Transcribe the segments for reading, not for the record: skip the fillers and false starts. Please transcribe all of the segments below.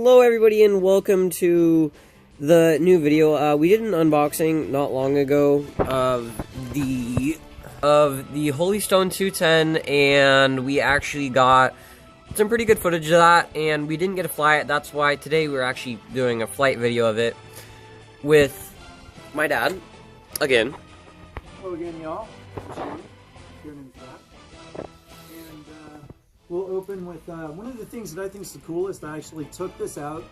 Hello everybody and welcome to the new video. We did an unboxing not long ago of the Holy Stone 210, and we actually got some pretty good footage of that, and we didn't get to fly it. That's why today we're actually doing a flight video of it with my dad again. Hello again, y'all. Your name's Matt. And we'll open with one of the things that I think is the coolest. I actually took this out,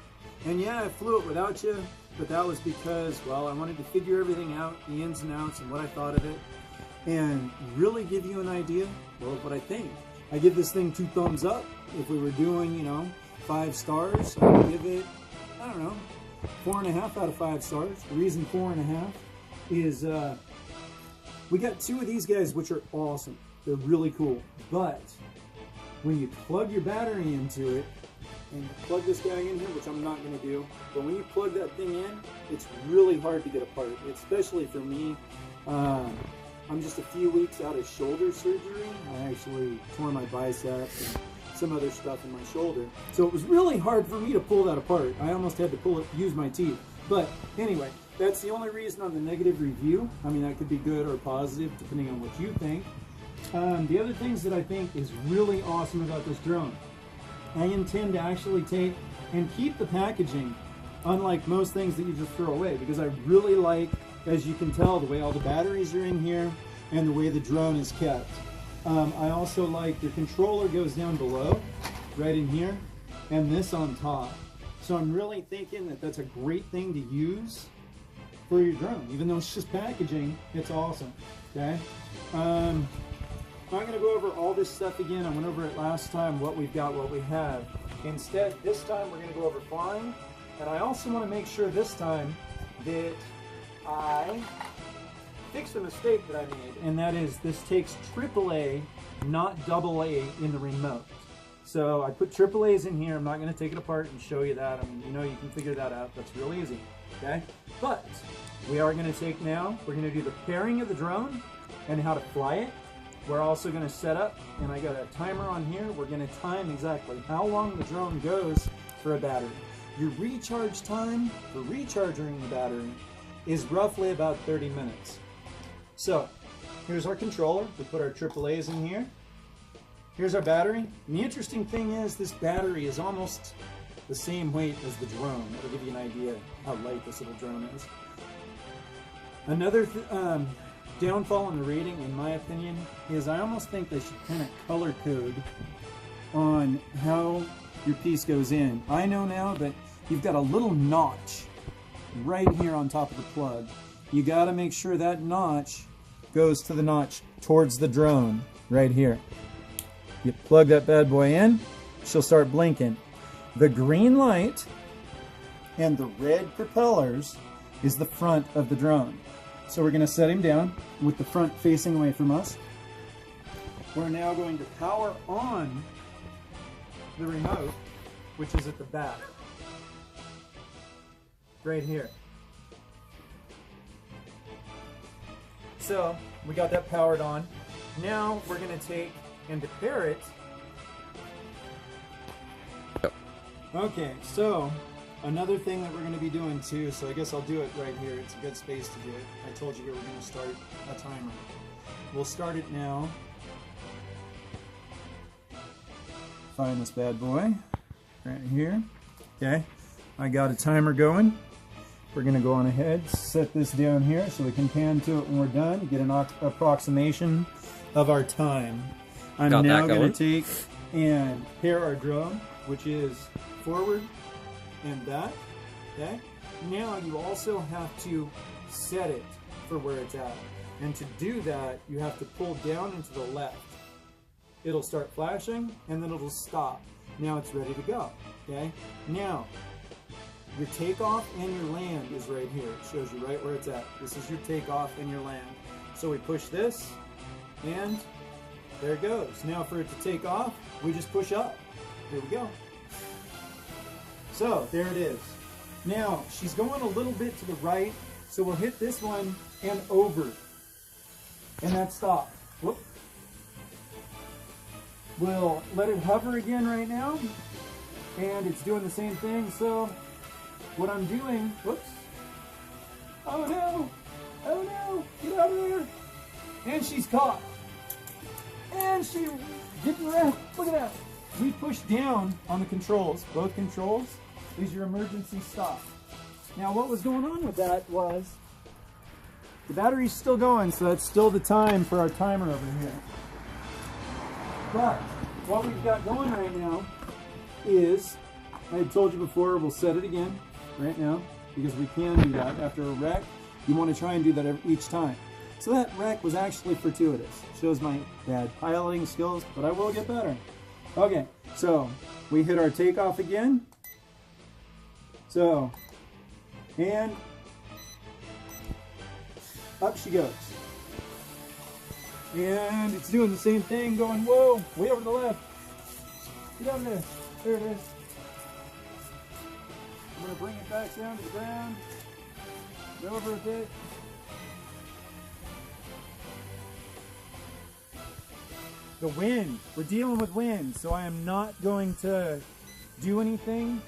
and yeah, I flew it without you, but that was because, well, I wanted to figure everything out, the ins and outs, and what I thought of it, and really give you an idea, well, of what I think. I give this thing 2 thumbs up. If we were doing, 5 stars, I would give it, I don't know, 4.5 out of 5 stars. The reason 4.5 is we got 2 of these guys, which are awesome. They're really cool. But when you plug your battery into it, and you plug this guy in here, which I'm not going to do, but when you plug that thing in, it's really hard to get apart, especially for me. I'm just a few weeks out of shoulder surgery. I actually tore my bicep and some other stuff in my shoulder. So it was really hard for me to pull that apart. I almost had to use my teeth. But anyway, that's the only reason on the negative review. I mean, that could be good or positive, depending on what you think. The other things that I think is really awesome about this drone, I intend to actually take and keep the packaging, unlike most things that you just throw away, because I really like, as you can tell, the way all the batteries are in here and the way the drone is kept. I also like the controller goes down below, right in here, and this on top. So I'm really thinking that that's a great thing to use for your drone. Even though it's just packaging, it's awesome, okay? I'm not gonna go over all this stuff again. I went over it last time, what we've got, what we have. Instead, this time we're gonna go over flying. And I also wanna make sure this time that I fix a mistake that I made. And that is, this takes AAA, not AA in the remote. So I put AAAs in here. I'm not gonna take it apart and show you that. I mean, you can figure that out. That's real easy, okay? But we are gonna take now, we're gonna do the pairing of the drone and how to fly it. We're also going to set up, and I got a timer on here. We're going to time exactly how long the drone goes for a battery. Your recharge time for recharging the battery is roughly about 30 minutes. So here's our controller. We put our AAAs in here. Here's our battery. And the interesting thing is this battery is almost the same weight as the drone. That'll give you an idea how light this little drone is. Another downfall in the rating, in my opinion, is I almost think they should kind of color code on how your piece goes in. I know now that you've got a little notch right here on top of the plug. You got to make sure that notch goes to the notch towards the drone right here. You plug that bad boy in, she'll start blinking. The green light and the red propellers is the front of the drone. So we're going to set him down with the front facing away from us. We're now going to power on the remote, which is at the back, right here. So we got that powered on. Now we're going to take and to pair it. Okay, so another thing that we're going to be doing too, so I guess I'll do it right here. It's a good space to do it. I told you we were going to start a timer. We'll start it now. Find this bad boy right here. Okay, I got a timer going. We're going to go on ahead, set this down here so we can pan to it when we're done, get an approximation of our time. I'm now going to take and pair our drone, which is forward and back. Okay, now you also have to set it for where it's at, and to do that you have to pull down and to the left. It'll start flashing and then it'll stop. Now it's ready to go. Okay, now your takeoff and your land is right here. It shows you right where it's at. This is your takeoff and your land. So we push this and there it goes. Now for it to take off, we just push up. Here we go. So there it is. Now she's going a little bit to the right, so we'll hit this one and over, and that stopped. Whoop. We'll let it hover again right now, and it's doing the same thing. So what I'm doing, whoops, oh no, get out of there. And she's caught. And she getting wrecked. Look at that. We push down on the controls, both controls, is your emergency stop. Now what was going on with that was the battery's still going, so that's still the time for our timer over here. But what we've got going right now is, I had told you before, we'll set it again right now, because we can do that. After a wreck, you want to try and do that each time. So that wreck was actually fortuitous. Shows my bad piloting skills, but I will get better. Okay, so we hit our takeoff again. So, and up she goes. And it's doing the same thing, going, whoa, way over to the left. Get out of there. There it is. I'm going to bring it back down to the ground. Go over a bit. The wind. We're dealing with wind, so I am not going to do anything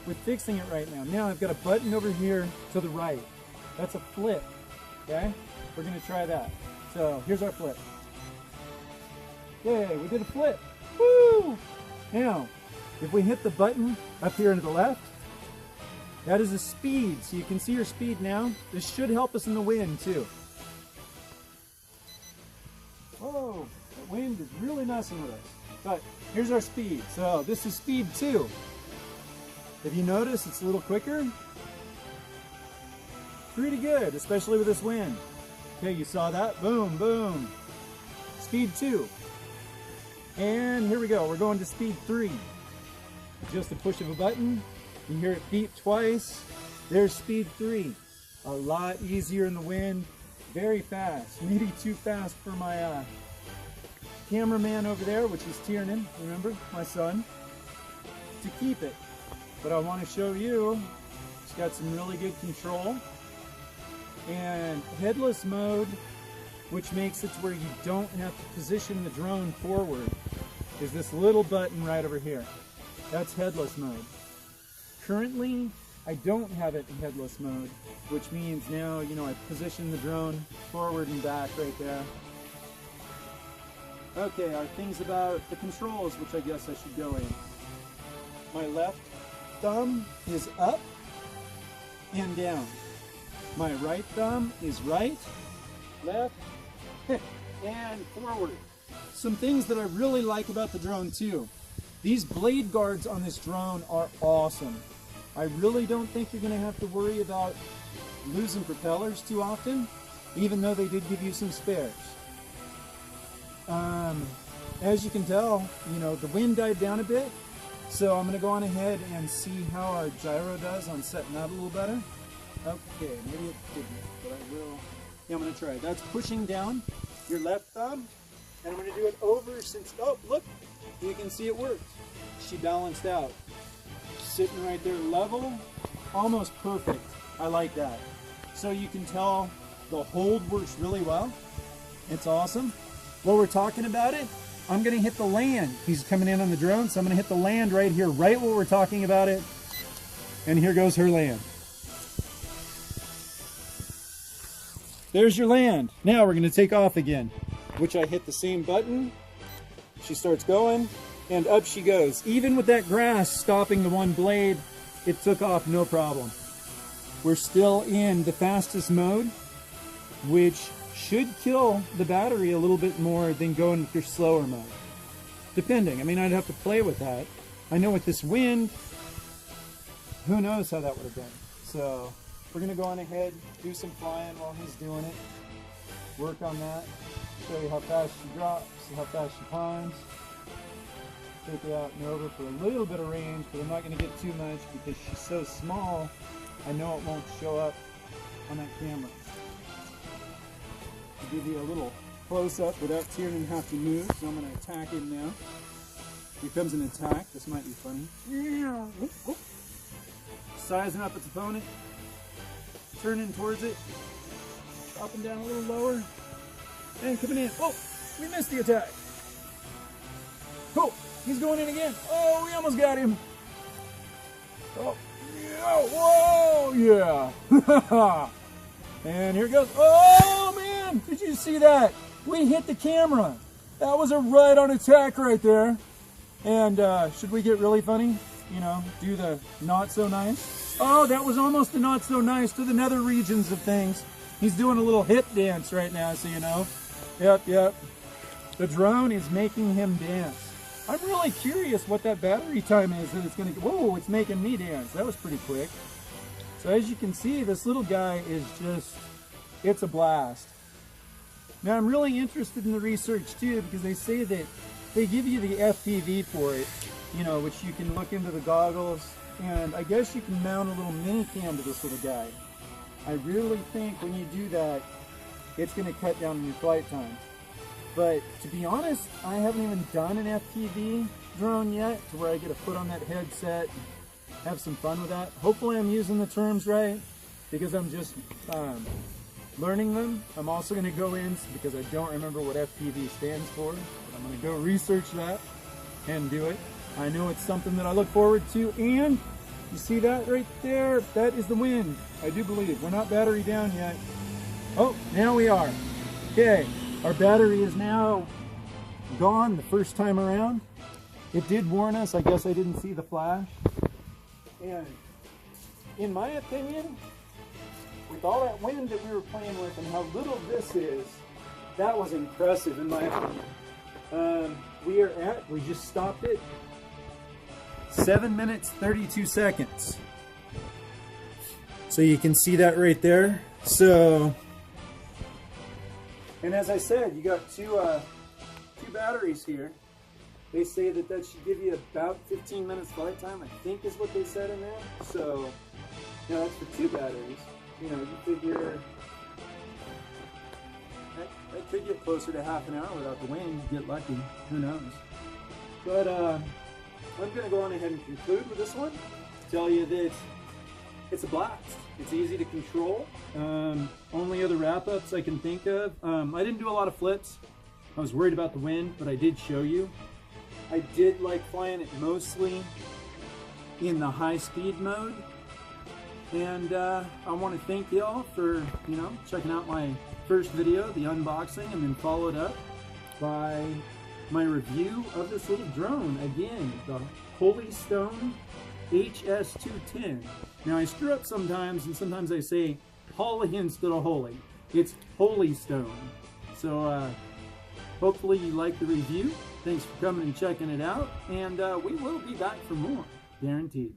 with fixing it right now. Now I've got a button over here to the right. That's a flip, okay? We're gonna try that. So here's our flip. Yay, we did a flip. Woo! Now, if we hit the button up here to the left, that is a speed. So you can see your speed now. This should help us in the wind too. Whoa, the wind is really messing with us. But here's our speed. So this is speed 2. If you notice, it's a little quicker. Pretty good, especially with this wind. Okay, you saw that? Boom, boom. Speed 2. And here we go. We're going to speed 3. Just a push of a button. You hear it beep twice. There's speed 3. A lot easier in the wind. Very fast. Maybe too fast for my cameraman over there, which is Tiernan, remember, my son, to keep it. But I want to show you, it's got some really good control. And headless mode, which makes it to where you don't have to position the drone forward, is this little button right over here. That's headless mode. Currently, I don't have it in headless mode, which means now, you know, I position the drone forward and back right there. Okay, our things about the controls, which I guess I should go in. My left thumb is up and down. My right thumb is right, left, and forward. Some things that I really like about the drone too. These blade guards on this drone are awesome. I really don't think you're going to have to worry about losing propellers too often, even though they did give you some spares. As you can tell, you know, the wind died down a bit, so I'm going to go on ahead and see how our gyro does on setting out a little better. Okay, maybe it didn't, but I will. Yeah, I'm going to try it. That's pushing down your left thumb, and I'm going to do it over since, oh, look, you can see it worked. She balanced out. Sitting right there level, almost perfect. I like that. So you can tell the hold works really well. It's awesome. While we're talking about it, I'm going to hit the land. He's coming in on the drone, so I'm going to hit the land right here, right while we're talking about it. And here goes her land. There's your land. Now we're going to take off again, which I hit the same button. She starts going, and up she goes. Even with that grass stopping the one blade, it took off no problem. We're still in the fastest mode, which should kill the battery a little bit more than going with your slower mode. Depending. I mean, I'd have to play with that. I know with this wind, who knows how that would have been. So we're going to go on ahead, do some flying while he's doing it. Work on that. Show you how fast she drops, how fast she climbs. Take her out and over for a little bit of range, but I'm not going to get too much because she's so small, I know it won't show up on that camera. I'll give you a little close-up without Tiernan have to move, so I'm going to attack him now. Here comes an attack. This might be funny. Sizing up its opponent. Turning towards it. Dropping down a little lower. And coming in. Oh, we missed the attack. Cool. He's going in again. Oh, we almost got him. Oh, yeah. Whoa, yeah. And here it goes. Oh, man. Did you see that? We hit the camera. That was a right-on attack right there. And should we get really funny? You know, do the not so nice? Oh, that was almost the not so nice to the nether regions of things. He's doing a little hip dance right now, so you know. Yep. The drone is making him dance. I'm really curious what that battery time is that it's going to... Whoa, it's making me dance. That was pretty quick. So as you can see, this little guy is just... It's a blast. Now I'm really interested in the research too, because they say that they give you the FPV for it, you know, which you can look into the goggles, and I guess you can mount a little mini cam to this little guy. I really think when you do that, it's going to cut down your flight time. But to be honest, I haven't even done an FPV drone yet to where I get to put on that headset and have some fun with that. Hopefully I'm using the terms right, because I'm just learning them. I'm also going to go in, because I don't remember what FPV stands for, but I'm going to go research that and do it. I know it's something that I look forward to, and you see that right there? That is the wind, I do believe. We're not battery down yet. Oh, now we are. Okay. Our battery is now gone the first time around. It did warn us. I guess I didn't see the flash. And in my opinion, with all that wind that we were playing with and how little this is, that was impressive in my opinion. We just stopped it. 7 minutes, 32 seconds. So you can see that right there. So... And as I said, you got two batteries here. They say that should give you about 15 minutes flight time, I think is what they said in there. So, you know, that's for 2 batteries. You know, you figure that could get closer to half an hour without the wind. You get lucky, who knows. But I'm going to go on ahead and conclude with this one. Tell you that it's a blast. It's easy to control. Only other wrap-ups I can think of. I didn't do a lot of flips. I was worried about the wind, but I did show you. I did like flying it mostly in the high-speed mode. And I want to thank y'all for, you know, checking out my first video, the unboxing, and then followed up by my review of this little drone. Again, the Holystone HS210. Now I screw up sometimes, and sometimes I say Holly instead of Holy. It's Holystone. So hopefully you like the review. Thanks for coming and checking it out, and we will be back for more, guaranteed.